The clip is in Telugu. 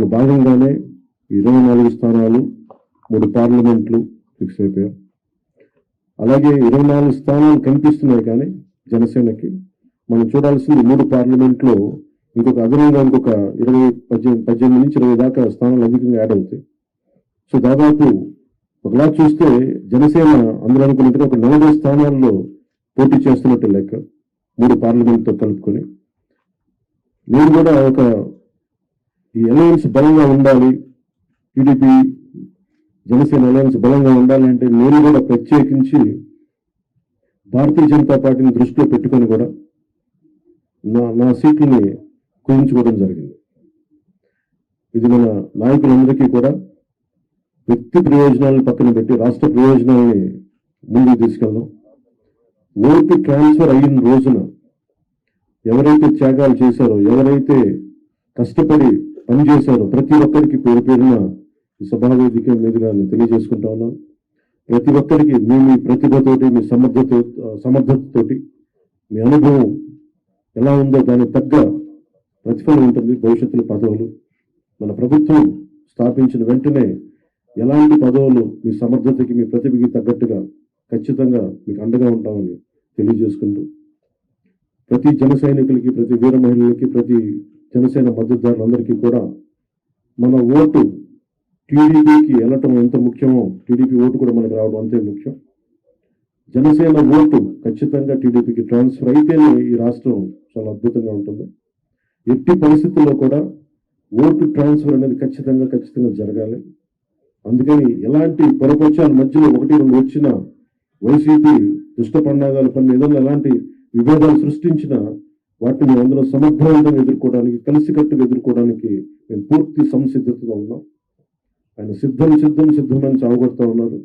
దీంట్లో భాగంగానే 24 స్థానాలు 3 పార్లమెంట్లు ఫిక్స్ అయిపోయాం. అలాగే 24 స్థానాలు కనిపిస్తున్నాయి, కానీ జనసేనకి మనం చూడాల్సింది 3 పార్లమెంట్లో ఇంకొక అదనంగా ఇంకొక 18 నుంచి 20 దాకా స్థానాలు అధికంగా యాడ్ అవుతాయి. సో దాదాపు ఒకలా చూస్తే జనసేన అందరూ అనుకున్నట్టుగా ఒక 40 స్థానాల్లో పోటీ చేస్తున్నట్టు లెక్క, 3 పార్లమెంట్తో కలుపుకొని. నేను కూడా ఈ అలయన్స్ బలంగా ఉండాలి, టీడీపీ జనసేన అలయన్స్ బలంగా ఉండాలి అంటే నేను కూడా ప్రత్యేకించి భారతీయ జనతా పార్టీని దృష్టిలో పెట్టుకొని కూడా నా సీట్లని కుదించుకోవడం జరిగింది. ఇది మన నాయకులందరికీ కూడా వ్యక్తి ప్రయోజనాలను పక్కన పెట్టి రాష్ట్ర ప్రయోజనాలని ముందుకు తీసుకెళ్దాం. ఓటు ట్రాన్స్ఫర్ అయిన రోజున ఎవరైతే త్యాగాలు చేశారో, ఎవరైతే కష్టపడి పనిచేశారో ప్రతి ఒక్కరికి పేరు పేరున ఈ సభావేదిక మీదుగా నేను తెలియజేసుకుంటా ఉన్నాను. ప్రతి ఒక్కరికి మీ ప్రతిభతోటి, మీ సమర్థతతోటి, మీ అనుభవం ఎలా ఉందో దానికి తగ్గ ప్రతిఫలం ఉంటుంది. భవిష్యత్తులో పదవులు మన ప్రభుత్వం స్థాపించిన వెంటనే ఎలాంటి పదవులు మీ సమర్థతకి, మీ ప్రతిభకి తగ్గట్టుగా ఖచ్చితంగా మీకు అండగా ఉంటామని తెలియజేసుకుంటూ, ప్రతి జన సైనికులకి, ప్రతి వీర మహిళలకి, ప్రతి జనసేన మద్దతుదారులందరికీ కూడా మన ఓటు టీడీపీకి వెళ్ళటం ఎంత ముఖ్యమో టీడీపీ ఓటు కూడా మనకు రావడం అంతే ముఖ్యం. జనసేన ఓటు ఖచ్చితంగా టీడీపీకి ట్రాన్స్ఫర్ అయితేనే ఈ రాష్ట్రం చాలా అద్భుతంగా ఉంటుంది. ఎట్టి పరిస్థితుల్లో కూడా ఓటు ట్రాన్స్ఫర్ అనేది ఖచ్చితంగా జరగాలి. అందుకని ఎలాంటి పొరపక్షాల మధ్యలో 1-2 వచ్చిన వైసీపీ దుష్ట పన్నాగాల పని ఏదైనా ఎలాంటి విభేదాలు సృష్టించినా వాటిని మేము అందరం సమర్థవంతంగా ఎదుర్కోవడానికి, కలిసికట్టుగా ఎదుర్కోవడానికి మేము పూర్తి సంసిద్ధతగా ఉన్నాం. ఆయన సిద్ధమని చావగొడతా ఉన్నారు.